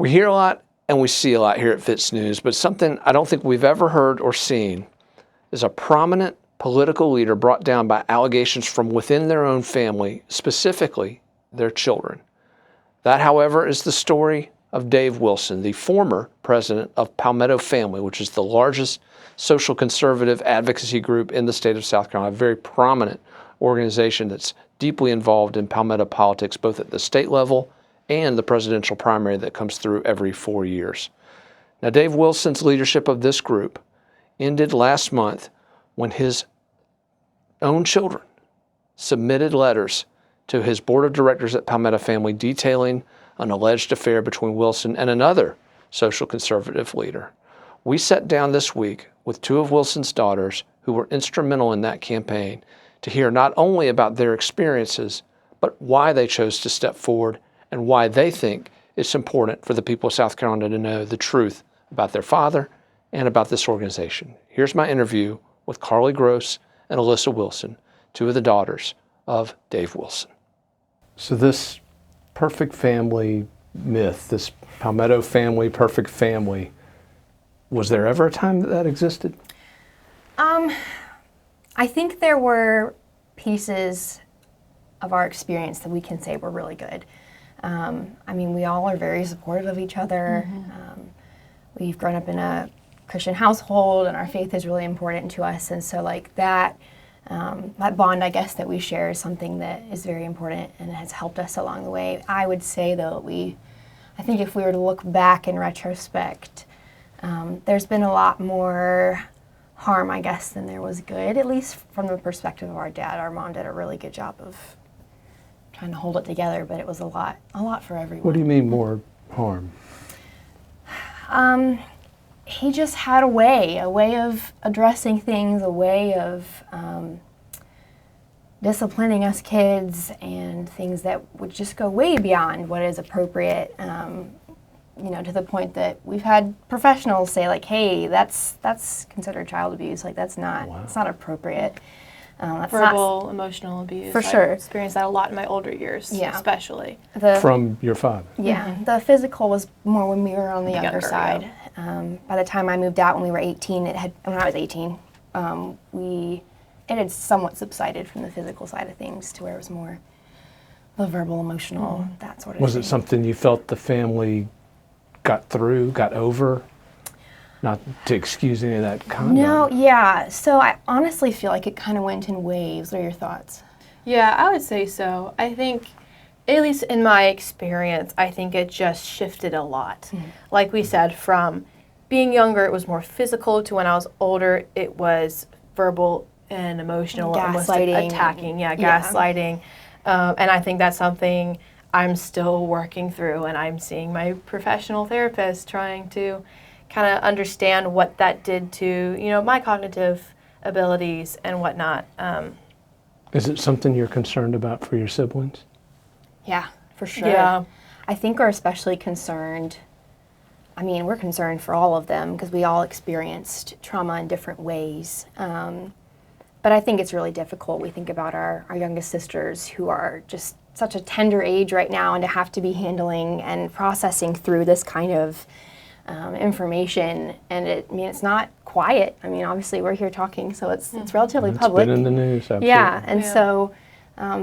We hear a lot and we see a lot here at FITSNews, but something I don't think we've ever heard or seen is a prominent political leader brought down by allegations from within their own family, specifically their children. That, however, is the story of Dave Wilson, the former president of Palmetto Family, which is the largest social conservative advocacy group in the state of South Carolina, a very prominent organization that's deeply involved in Palmetto politics, both at the state level and the presidential primary that comes through every 4 years. Now, Dave Wilson's leadership of this group ended last month when his own children submitted letters to his board of directors at Palmetto Family detailing an alleged affair between Wilson and another social conservative leader. We sat down this week with two of Wilson's daughters who were instrumental in that campaign to hear not only about their experiences, but why they chose to step forward and why they think it's important for the people of South Carolina to know the truth about their father and about this organization. Here's my interview with Carly Gross and Alyssa Wilson, two of the daughters of Dave Wilson. So this perfect family myth, this Palmetto family, perfect family, was there ever a time that existed? I think there were pieces of our experience that we can say were really good. I mean, we all are very supportive of each other. We've grown up in a Christian household, and our faith is really important to us. And so, like that bond, I guess, that we share is something that is very important and has helped us along the way. I would say, though, I think if we were to look back in retrospect, there's been a lot more harm, I guess, than there was good, at least from the perspective of our dad. Our mom did a really good job of trying to hold it together, but it was a lot for everyone. What do you mean more harm? He just had a way of addressing things, a way of disciplining us kids, and things that would just go way beyond what is appropriate. To the point that we've had professionals say, like, "Hey, that's considered child abuse. Like, that's not it's not appropriate." That's verbal, emotional abuse. For sure. I've experienced that a lot in my older years, especially. From your father? Yeah. The physical was more when we were on the younger side. Yeah. By the time I moved out when we were 18, when I was 18, it had somewhat subsided from the physical side of things to where it was more the verbal, emotional, that sort of thing. Was it something you felt the family got over? Not to excuse any of that conduct. No, yeah. So I honestly feel like it kind of went in waves. What are your thoughts? Yeah, I would say so. I think, at least in my experience, I think it just shifted a lot. Like we said, from being younger, it was more physical, to when I was older, it was verbal and emotional, almost attacking. Gaslighting. And I think that's something I'm still working through, and I'm seeing my professional therapist trying to kind of understand what that did to, my cognitive abilities and whatnot. Is it something you're concerned about for your siblings? Yeah, for sure. Yeah. I think we're especially concerned. I mean, we're concerned for all of them because we all experienced trauma in different ways. But I think it's really difficult. We think about our youngest sisters who are just such a tender age right now, and to have to be handling and processing through this kind of information, and it's not quiet. I mean, obviously we're here talking, so it's relatively public. It's been in the news, absolutely. Yeah, and so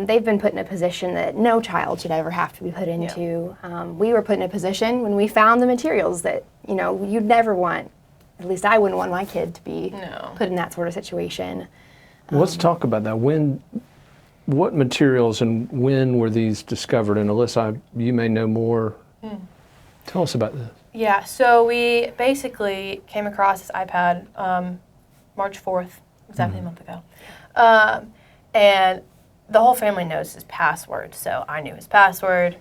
they've been put in a position that no child should ever have to be put into. We were put in a position when we found the materials that, you'd never want, at least I wouldn't want my kid to be put in that sort of situation. Let's talk about that. What materials and when were these discovered? And Alyssa, you may know more. Tell us about this. Yeah, so we basically came across this iPad March 4th, exactly a month ago. And the whole family knows his password, so I knew his password,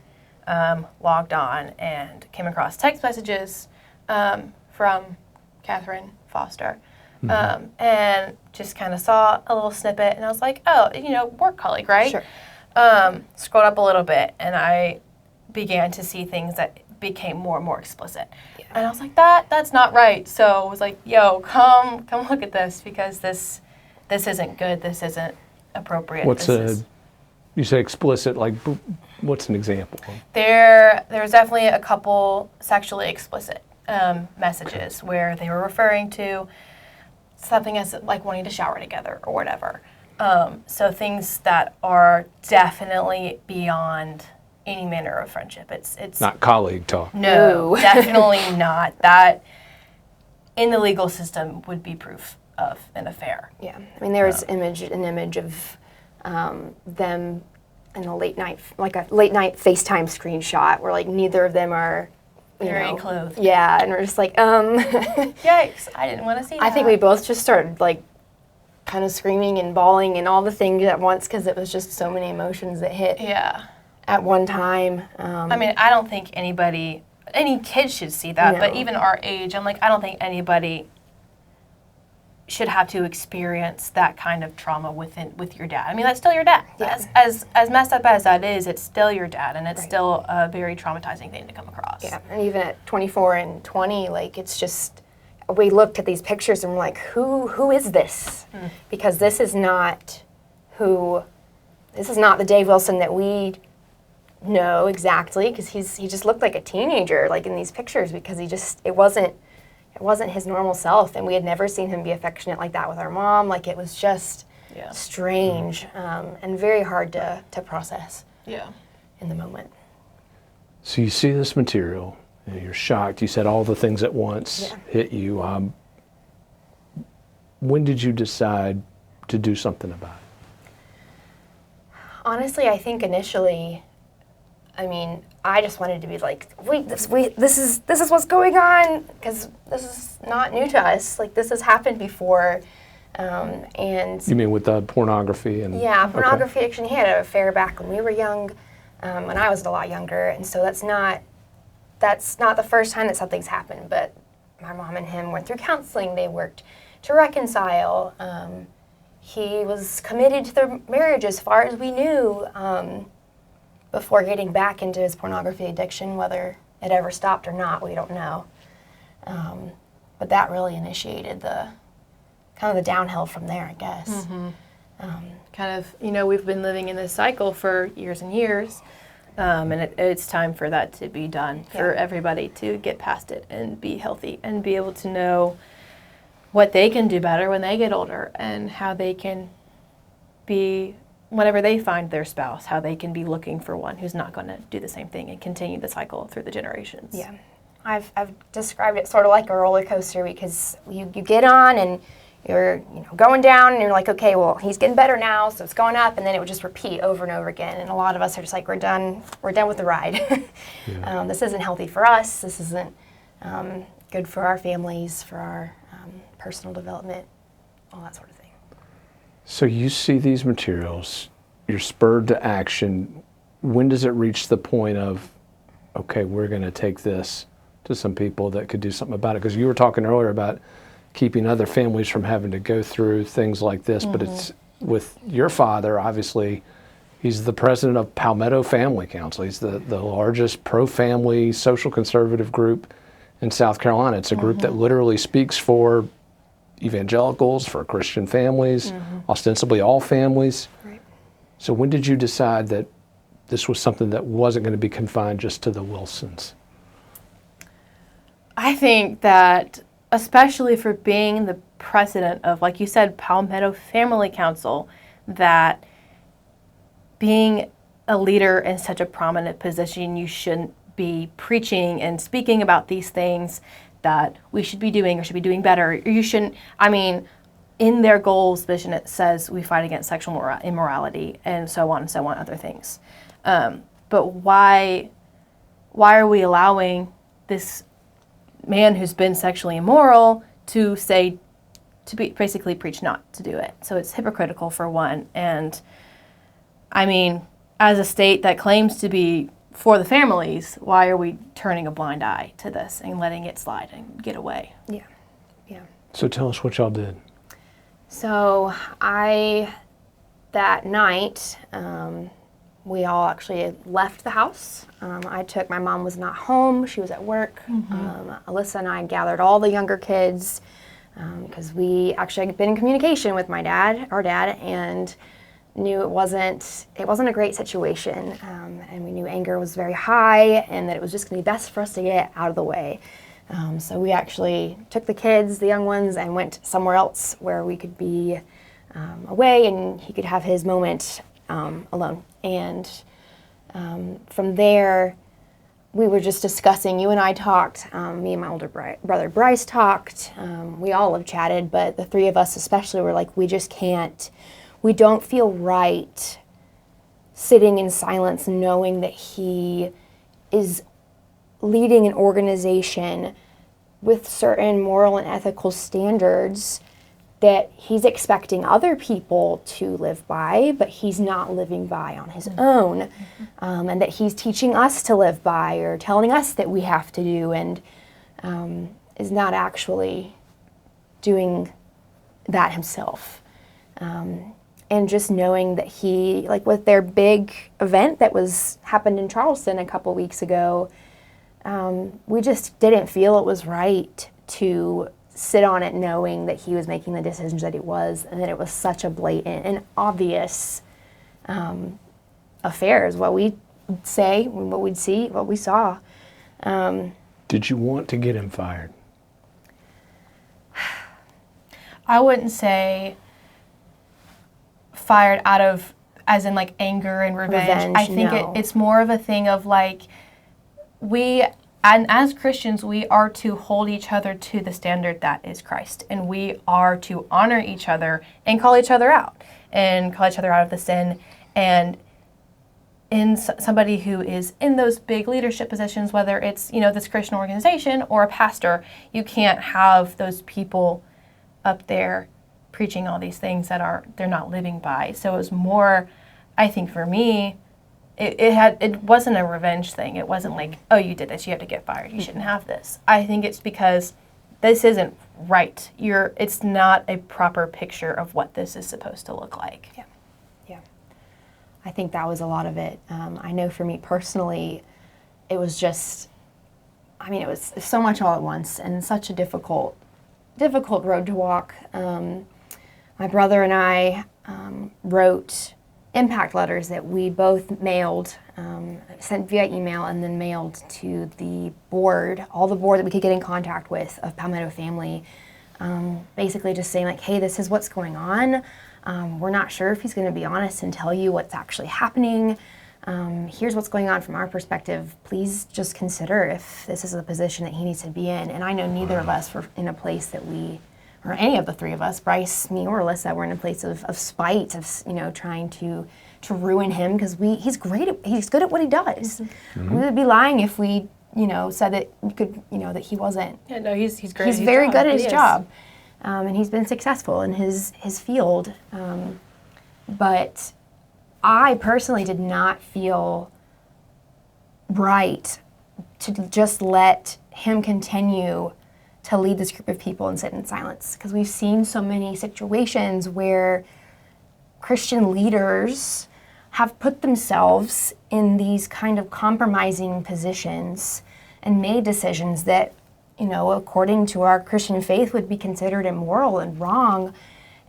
logged on, and came across text messages from Catherine Foster. And just kind of saw a little snippet, and I was like, work colleague, right? Sure. Scrolled up a little bit, and I began to see things that became more and more explicit. Yeah. And I was like, that's not right. So I was like, yo, come look at this, because this isn't good. This isn't appropriate. You say explicit, like What's an example? There's definitely a couple sexually explicit messages where they were referring to something as like wanting to shower together or whatever. So things that are definitely beyond any manner of friendship. It's Not colleague talk. no, definitely not. That in the legal system would be proof of an affair. Yeah, I mean, there was an image of them in a late night FaceTime screenshot where like neither of them are Very clothed. Yeah, and we're just like, Yikes! I didn't want to see that. I think we both just started like kind of screaming and bawling and all the things at once because it was just so many emotions that hit Yeah. at one time. I mean, I don't think any kid should see that, but No. even our age, I'm like, I don't think anybody should have to experience that kind of trauma with your dad. I mean, that's still your dad. Yeah. As messed up as that is, it's still your dad, and it's Right. still a very traumatizing thing to come across. Yeah, and even at 24 and 20, like it's just, we looked at these pictures and we're like, who is this? Because this is not the Dave Wilson that we know exactly, because he just looked like a teenager, like in these pictures, because it wasn't his normal self, and we had never seen him be affectionate like that with our mom. Like it was just Yeah. strange and very hard to process Yeah. in the moment. So you see this material, and you're shocked. You said all the things at once hit you. When did you decide to do something about it? Honestly, I think initially, I mean, I just wanted to be like, this is what's going on, because this is not new to us. Like this has happened before, and You mean with the pornography and? yeah, Okay. pornography addiction. He had an affair back when we were young, when I was a lot younger, and so that's not the first time that something's happened. But my mom and him went through counseling. They worked to reconcile. He was committed to their marriage as far as we knew. Before getting back into his pornography addiction, whether it ever stopped or not, we don't know. But that really initiated the downhill from there, I guess. Kind of, we've been living in this cycle for years and years, and it's time for that to be done, for everybody to get past it and be healthy and be able to know what they can do better when they get older and how they can be, whenever they find their spouse, how they can be looking for one who's not going to do the same thing and continue the cycle through the generations. Yeah, I've described it sort of like a roller coaster, because you get on and you're going down and you're like, okay, well, he's getting better now, so it's going up, and then it would just repeat over and over again. And a lot of us are just like, we're done with the ride. This isn't healthy for us. This isn't good for our families, for our personal development, all that sort of thing. So you see these materials, you're spurred to action. When does it reach the point of, okay, we're going to take this to some people that could do something about it? Because you were talking earlier about keeping other families from having to go through things like this, but it's with your father, obviously, he's the president of Palmetto Family Council. He's the largest pro-family social conservative group in South Carolina. It's a group that literally speaks for evangelicals, for Christian families, ostensibly all families. Right. So when did you decide that this was something that wasn't going to be confined just to the Wilsons? I think that, especially for being the president of, like you said, Palmetto Family Council, that being a leader in such a prominent position, you shouldn't be preaching and speaking about these things that we should be doing or should be doing better. You shouldn't, in their goals vision, it says we fight against sexual immorality and so on, other things. But why are we allowing this man who's been sexually immoral to basically preach not to do it? So it's hypocritical, for one. And as a state that claims to be for the families, why are we turning a blind eye to this and letting it slide and get away? Yeah. So tell us what y'all did. So that night, we all actually left the house. My mom was not home, she was at work. Alyssa and I gathered all the younger kids, because we actually had been in communication with our dad, and knew it wasn't a great situation, and we knew anger was very high, and that it was just going to be best for us to get out of the way. So we actually took the kids, the young ones, and went somewhere else where we could be away, and he could have his moment alone. And from there, we were just discussing, you and I talked, me and my older brother Bryce talked, we all have chatted, but the three of us especially were like, we don't feel right sitting in silence knowing that he is leading an organization with certain moral and ethical standards that he's expecting other people to live by, but he's not living by on his own, and that he's teaching us to live by or telling us that we have to do, and is not actually doing that himself. And just knowing that he, like with their big event that happened in Charleston a couple weeks ago, we just didn't feel it was right to sit on it knowing that he was making the decisions that he was, and that it was such a blatant and obvious affair is what we say, what we'd see, what we saw. Did you want to get him fired? I wouldn't say fired out of, as in like anger and revenge. I think no. it's more of a thing of like, and as Christians, we are to hold each other to the standard that is Christ. And we are to honor each other and call each other out. And call each other out of the sin. And in somebody who is in those big leadership positions, whether it's, this Christian organization or a pastor, you can't have those people up there preaching all these things that they're not living by. So it was more, I think for me, it wasn't a revenge thing. It wasn't like, oh, you did this, you have to get fired, you shouldn't have this. I think it's because this isn't right. It's not a proper picture of what this is supposed to look like. Yeah. I think that was a lot of it. I know for me personally, it was just, it was so much all at once and such a difficult road to walk. My brother and I wrote impact letters that we both mailed, sent via email and then mailed to the board, all the board that we could get in contact with of Palmetto Family, basically just saying like, hey, this is what's going on. We're not sure if he's going to be honest and tell you what's actually happening. Here's what's going on from our perspective. Please just consider if this is a position that he needs to be in. And I know neither of us were in a place that or any of the three of us, Bryce, me, or Alyssa, were in a place of spite, of trying to ruin him, because he's good at what he does. Mm-hmm. We would be lying if we said that that he wasn't. Yeah, no, he's great. He's very good at his job, and he's been successful in his field. But I personally did not feel right to just let him continue to lead this group of people and sit in silence, because we've seen so many situations where Christian leaders have put themselves in these kind of compromising positions and made decisions that, according to our Christian faith would be considered immoral and wrong,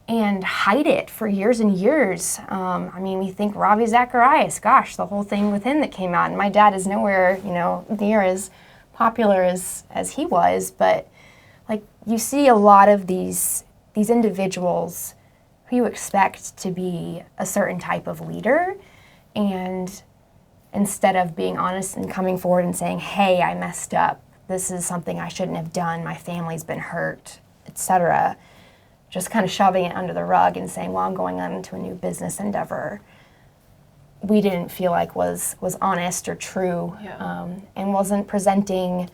and hide it for years and years. We think Ravi Zacharias, gosh, the whole thing with him that came out, and my dad is nowhere, near as popular as he was, but you see a lot of these individuals who you expect to be a certain type of leader, and instead of being honest and coming forward and saying, hey, I messed up, this is something I shouldn't have done, my family's been hurt, etc., just kind of shoving it under the rug and saying, well, I'm going on into a new business endeavor, we didn't feel like was honest or true, and wasn't presenting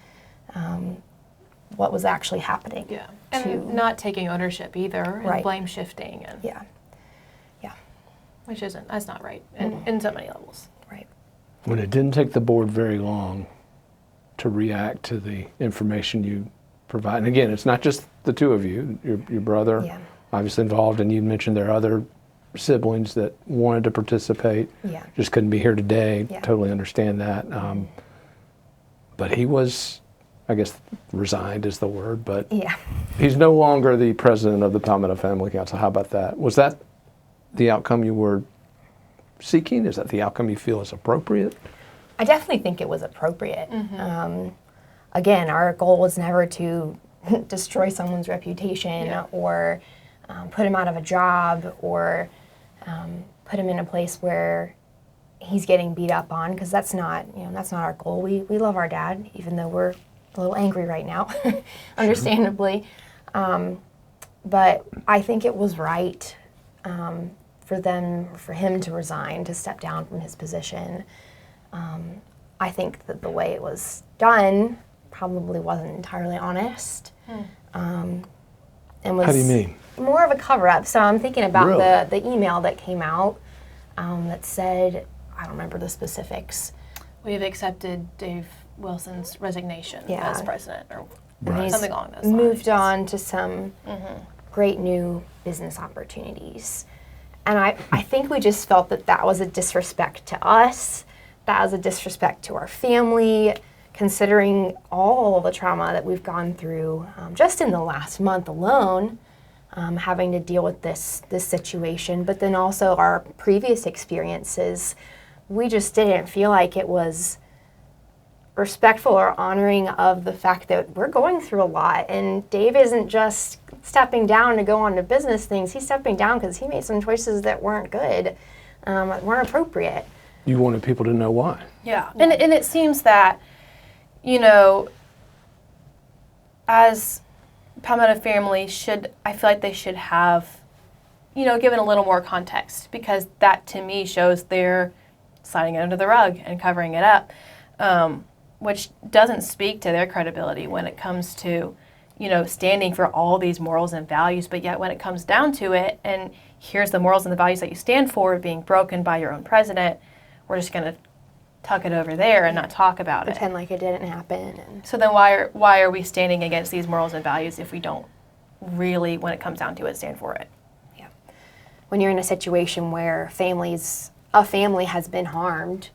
what was actually happening. Yeah, and not taking ownership either, and blame shifting. And Yeah. That's not right in so many levels. Right. When it didn't take the board very long to react to the information you provide, and again, it's not just the two of you, your brother obviously involved, and you mentioned there are other siblings that wanted to participate, just couldn't be here today, totally understand that. But he was, I guess, resigned is the word, but he's no longer the president of the Palmetto Family Council. How about that? Was that the outcome you were seeking? Is that the outcome you feel is appropriate? I definitely think it was appropriate. Again, our goal was never to destroy someone's reputation or put him out of a job or put him in a place where he's getting beat up on, because that's not our goal. We love our dad, even though we're a little angry right now, understandably. But I think it was right for him to resign, to step down from his position. I think that the way it was done probably wasn't entirely honest. And was How do you mean? more of a cover-up. So I'm thinking about Really? the email that came out that said, I don't remember the specifics. We've accepted Dave Wilson's resignation Yeah. as president, or Right. something along those lines. Moved on to some great new business opportunities. And I think we just felt that was a disrespect to us. That was a disrespect to our family, considering all the trauma that we've gone through just in the last month alone, having to deal with this situation, but then also our previous experiences. We just didn't feel like it was respectful or honoring of the fact that we're going through a lot, and Dave isn't just stepping down to go on to business things. He's stepping down because he made some choices that weren't good, weren't appropriate. You wanted people to know why. Yeah, and it seems that, as Palmetto family I feel like they should have, given a little more context, because that to me shows they're sliding it under the rug and covering it up, which doesn't speak to their credibility when it comes to, standing for all these morals and values, but yet when it comes down to it, and here's the morals and the values that you stand for being broken by your own president, we're just going to tuck it over there and not talk about it. Pretend like it didn't happen. And So then why are we standing against these morals and values if we don't really, when it comes down to it, stand for it? yeah. When you're in a situation where a family has been harmed,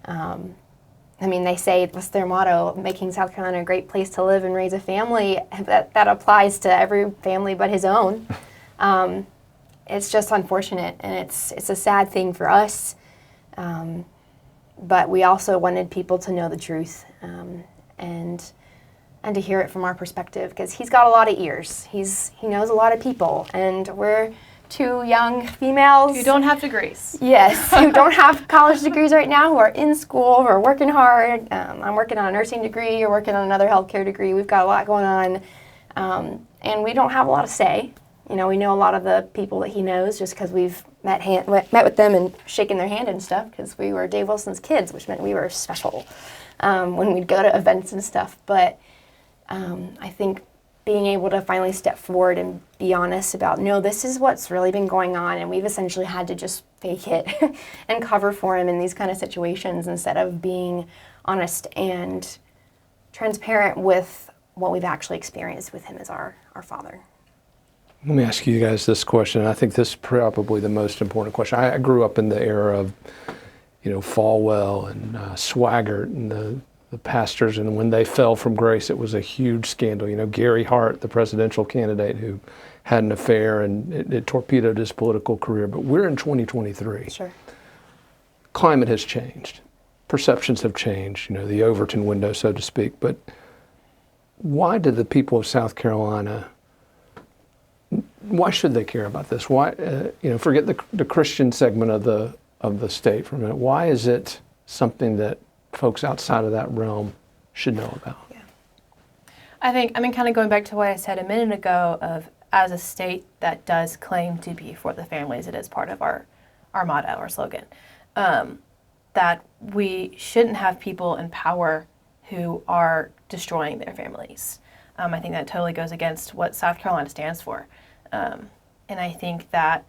they say, what's their motto, making South Carolina a great place to live and raise a family. That applies to every family but his own. It's just unfortunate, and it's a sad thing for us. But we also wanted people to know the truth and to hear it from our perspective, because he's got a lot of ears. He knows a lot of people, and we're two young females. You don't have degrees. Yes, who don't have college degrees right now, who are in school, who are working hard. I'm working on a nursing degree, you're working on another healthcare degree. We've got a lot going on, and we don't have a lot to say. We know a lot of the people that he knows just because we've met with them and shaken their hand and stuff, because we were Dave Wilson's kids, which meant we were special when we'd go to events and stuff. But I think being able to finally step forward and be honest about, no, this is what's really been going on, and we've essentially had to just fake it and cover for him in these kind of situations instead of being honest and transparent with what we've actually experienced with him as our father. Let me ask you guys this question. I think this is probably the most important question. I grew up in the era of, Falwell and Swaggart and the pastors, and when they fell from grace, it was a huge scandal. Gary Hart, the presidential candidate who had an affair, and it torpedoed his political career. But we're in 2023. Sure. Climate has changed. Perceptions have changed, the Overton window, so to speak. But why do the people of South Carolina, why should they care about this? Why, forget the Christian segment of the state for a minute. Why is it something that folks outside of that realm should know about? Yeah. I think, kind of going back to what I said a minute ago, of as a state that does claim to be for the families, it is part of our motto, our slogan, that we shouldn't have people in power who are destroying their families. I think that totally goes against what South Carolina stands for. And I think that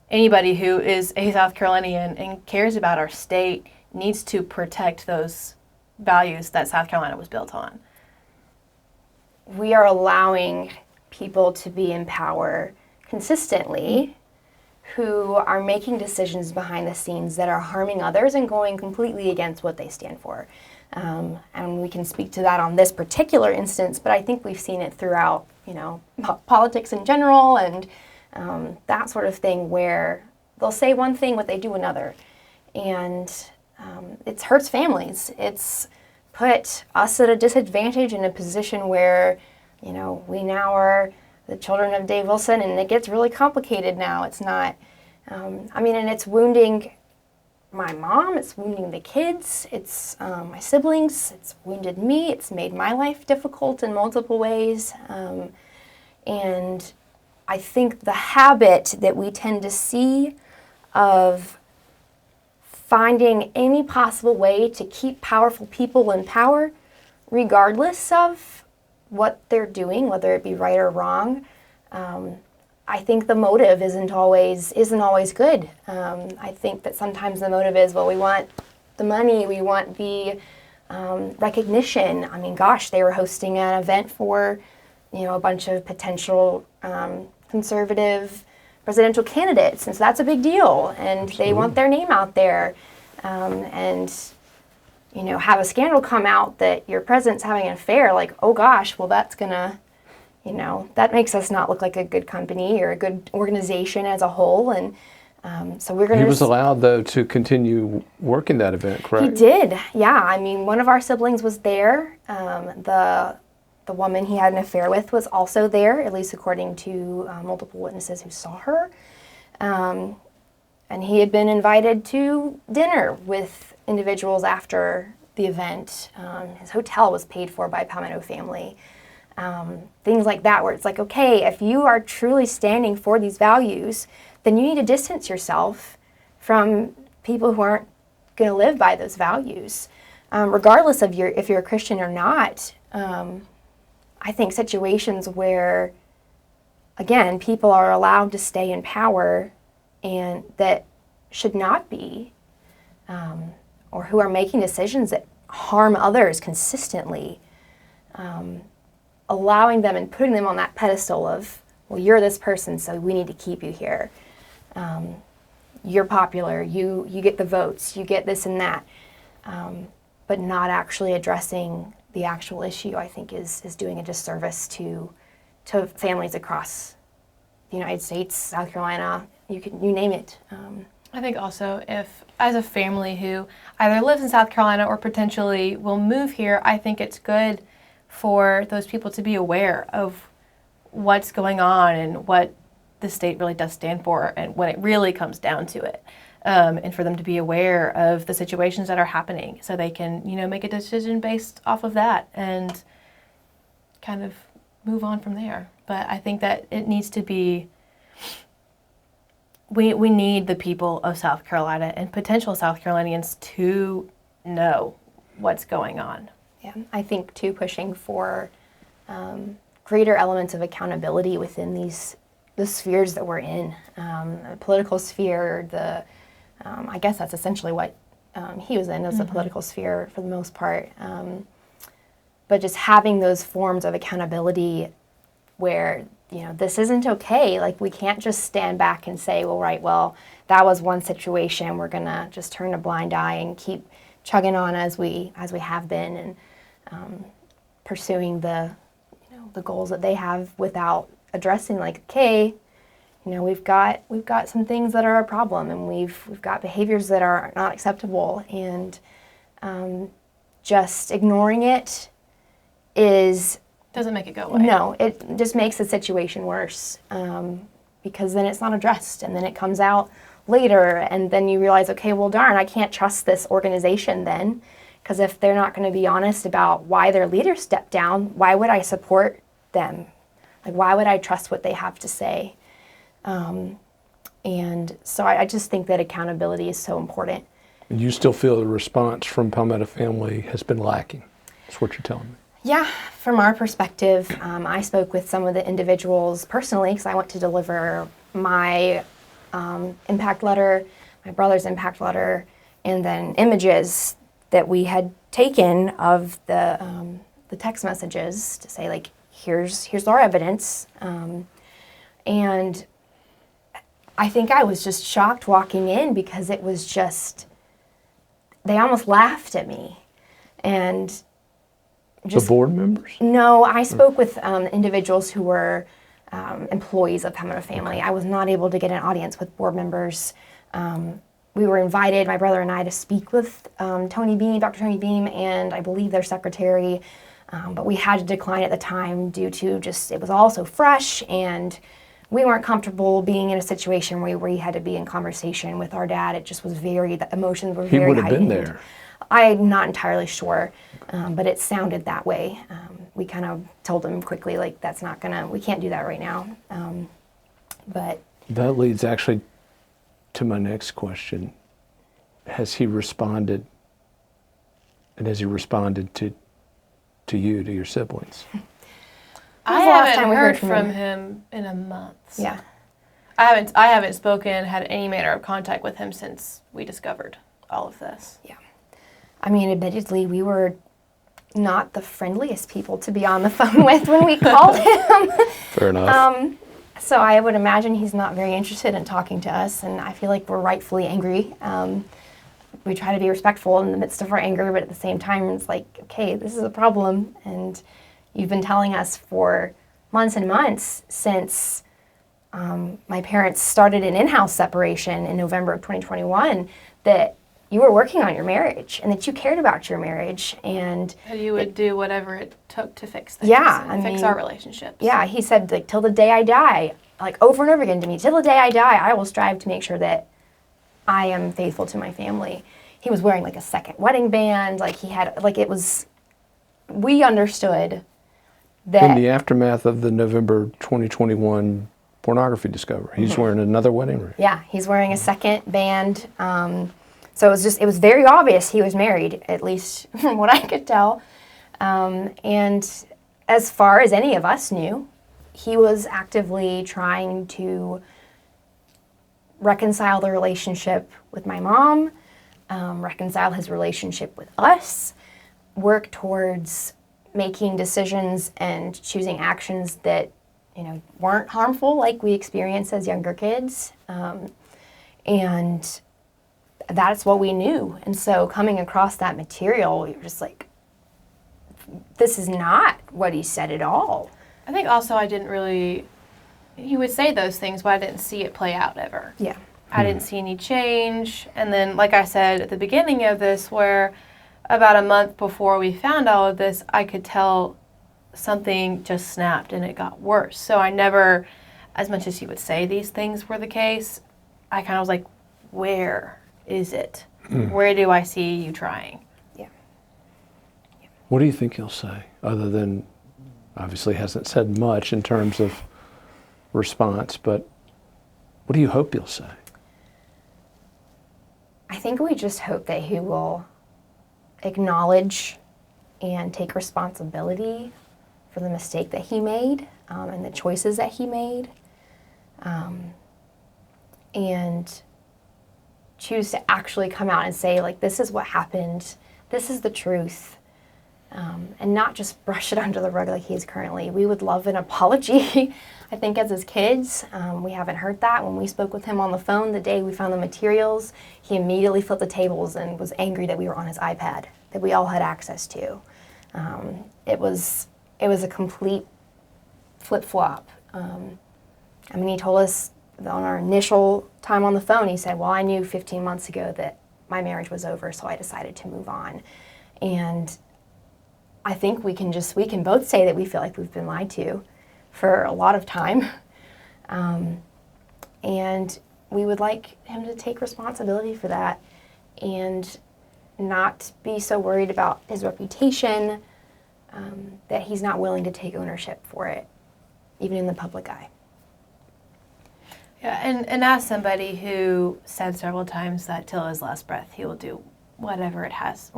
anybody who is a South Carolinian and cares about our state needs to protect those values that South Carolina was built on. We are allowing people to be in power consistently who are making decisions behind the scenes that are harming others and going completely against what they stand for. And we can speak to that on this particular instance, but I think we've seen it throughout, politics in general and that sort of thing, where they'll say one thing, but they do another. And it hurts families. It's put us at a disadvantage in a position where, we now are the children of Dave Wilson, and it gets really complicated now. It's not, and it's wounding my mom, it's wounding the kids, it's my siblings, it's wounded me, it's made my life difficult in multiple ways. And I think the habit that we tend to see of finding any possible way to keep powerful people in power, regardless of what they're doing, whether it be right or wrong, I think the motive isn't always good. I think that sometimes the motive is, well, we want the money, we want the recognition. I mean, gosh, they were hosting an event for, a bunch of potential conservative presidential candidates, and so that's a big deal, and they want their name out there, and have a scandal come out that your president's having an affair, like, oh gosh, well that's gonna, that makes us not look like a good company or a good organization as a whole, and so we're gonna. He was allowed though to continue working that event, correct? He did, yeah. I mean, one of our siblings was there. The woman he had an affair with was also there, at least according to multiple witnesses who saw her. And he had been invited to dinner with individuals after the event. His hotel was paid for by Palmetto Family. Things like that, where it's like, okay, if you are truly standing for these values, then you need to distance yourself from people who aren't going to live by those values. Regardless of if you're a Christian or not, I think situations where, again, people are allowed to stay in power and that should not be, or who are making decisions that harm others consistently, allowing them and putting them on that pedestal of, well, you're this person, so we need to keep you here. You're popular, you get the votes, you get this and that, but not actually addressing the actual issue, I think is doing a disservice to families across the United States, South Carolina, you name it. I think also if, as a family who either lives in South Carolina or potentially will move here, I think it's good for those people to be aware of what's going on and what the state really does stand for and when it really comes down to it. And for them to be aware of the situations that are happening so they can, make a decision based off of that and kind of move on from there. But I think that it needs to be, we need the people of South Carolina and potential South Carolinians to know what's going on. Yeah, I think too, pushing for greater elements of accountability within the spheres that we're in, the political sphere, I guess that's essentially what he was in, as the political sphere for the most part. But just having those forms of accountability where, this isn't okay. Like, we can't just stand back and say, well, that was one situation. We're going to just turn a blind eye and keep chugging on as we have been and pursuing the goals that they have without addressing, like, okay, we've got some things that are a problem, and we've got behaviors that are not acceptable, and just ignoring it doesn't make it go away. No, it just makes the situation worse, because then it's not addressed, and then it comes out later, and then you realize, okay, well, darn, I can't trust this organization then, because if they're not going to be honest about why their leader stepped down, why would I support them? Like, why would I trust what they have to say? And so I just think that accountability is so important. And you still feel the response from Palmetto Family has been lacking? That's what you're telling me. Yeah, from our perspective, I spoke with some of the individuals personally because I went to deliver my impact letter, my brother's impact letter, and then images that we had taken of the text messages to say, like, here's our evidence. And I think I was just shocked walking in because it was just, they almost laughed at me. And just, the board members? No, I spoke with individuals who were employees of Palmetto Family. Okay. I was not able to get an audience with board members. we were invited, my brother and I, to speak with Dr. Tony Beam, and I believe their secretary, but we had to decline at the time due to just, it was all so fresh, and we weren't comfortable being in a situation where we had to be in conversation with our dad. It just was the emotions were very heightened. He would have been there. I'm not entirely sure, but it sounded that way. We kind of told him quickly, like, we can't do that right now. But that leads actually to my next question. Has he responded, and has he responded to you, to your siblings? I haven't heard from him in a month. Yeah. I haven't spoken, had any manner of contact with him since we discovered all of this. Yeah. I mean, admittedly, we were not the friendliest people to be on the phone with when we called him. Fair enough. So I would imagine he's not very interested in talking to us, and I feel like we're rightfully angry. We try to be respectful in the midst of our anger, but at the same time, it's like, okay, this is a problem, and you've been telling us for months and months since my parents started an in-house separation in November of 2021 that you were working on your marriage and that you cared about your marriage, and you would do whatever it took to fix things. Yeah, and fix our relationships. Yeah, he said, like, till the day I die, like, over and over again to me, till the day I die, I will strive to make sure that I am faithful to my family. He was wearing, like, a second wedding band, like, he had, like, we understood that in the aftermath of the November 2021 pornography discovery, he's wearing another wedding ring. Yeah, he's wearing a second band. So it was very obvious he was married, at least from what I could tell. And as far as any of us knew, he was actively trying to reconcile the relationship with my mom, reconcile his relationship with us, work towards making decisions and choosing actions that, weren't harmful like we experience as younger kids. And that's what we knew. And so coming across that material, you're just like, this is not what he said at all. I think also he would say those things, but I didn't see it play out ever. Yeah. I didn't see any change. And then, like I said at the beginning of this, where about a month before we found all of this, I could tell something just snapped and it got worse. So I never, as much as he would say these things were the case, I kind of was like, where is it? Where do I see you trying? Yeah. What do you think he'll say, other than, obviously hasn't said much in terms of response, but what do you hope he'll say? I think we just hope that he will acknowledge and take responsibility for the mistake that he made and the choices that he made, and choose to actually come out and say, like, this is what happened, this is the truth, and not just brush it under the rug like he is currently. We would love an apology. I think as his kids, we haven't heard that. When we spoke with him on the phone the day we found the materials, he immediately flipped the tables and was angry that we were on his iPad, that we all had access to. It was a complete flip-flop. He told us on our initial time on the phone, he said, well, I knew 15 months ago that my marriage was over, so I decided to move on. And I think we can both say that we feel like we've been lied to for a lot of time. And we would like him to take responsibility for that and not be so worried about his reputation that he's not willing to take ownership for it, even in the public eye. Yeah, and as somebody who said several times that till his last breath he will do whatever he has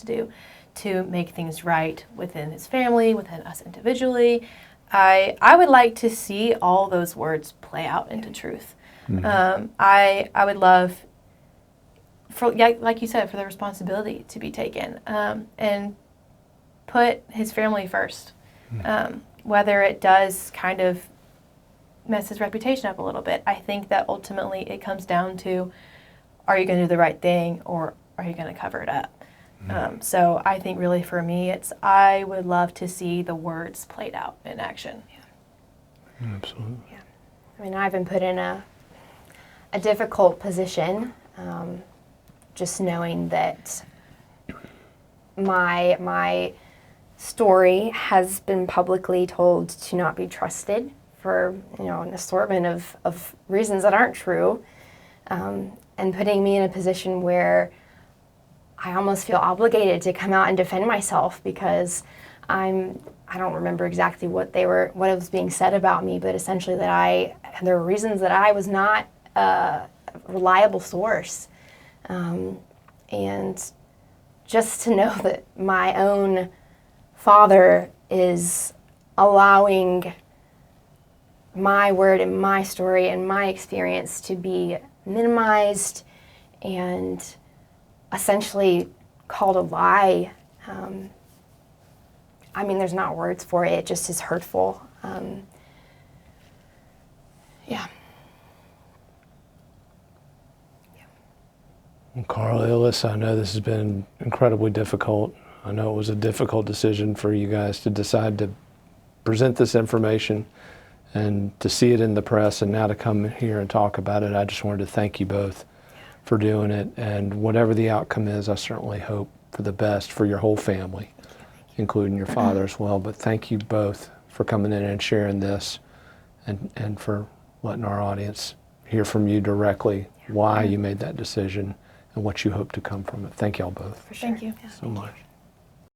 to do to make things right within his family, within us individually, I would like to see all those words play out into truth. Mm-hmm. I would love, like you said, for the responsibility to be taken and put his family first. Whether it does kind of mess his reputation up a little bit, I think that ultimately it comes down to, are you going to do the right thing or are you going to cover it up? So I think really for me, I would love to see the words played out in action. Yeah. Absolutely. Yeah. I've been put in a difficult position just knowing that my story has been publicly told to not be trusted for, you know, an assortment of reasons that aren't true, and putting me in a position where I almost feel obligated to come out and defend myself because I don't remember exactly what was being said about me, but essentially that there were reasons that I was not a reliable source. And just to know that my own father is allowing my word and my story and my experience to be minimized and essentially called a lie. I mean, there's not words for it. It just is hurtful. Yeah. Well, Carla, Alyssa, I know this has been incredibly difficult. I know it was a difficult decision for you guys to decide to present this information and to see it in the press and now to come here and talk about it. I just wanted to thank you both for doing it. And whatever the outcome is, I certainly hope for the best for your whole family, including your father as well. But thank you both for coming in and sharing this and for letting our audience hear from you directly why you made that decision and what you hope to come from it. Thank y'all both For sure. Thank you. so much.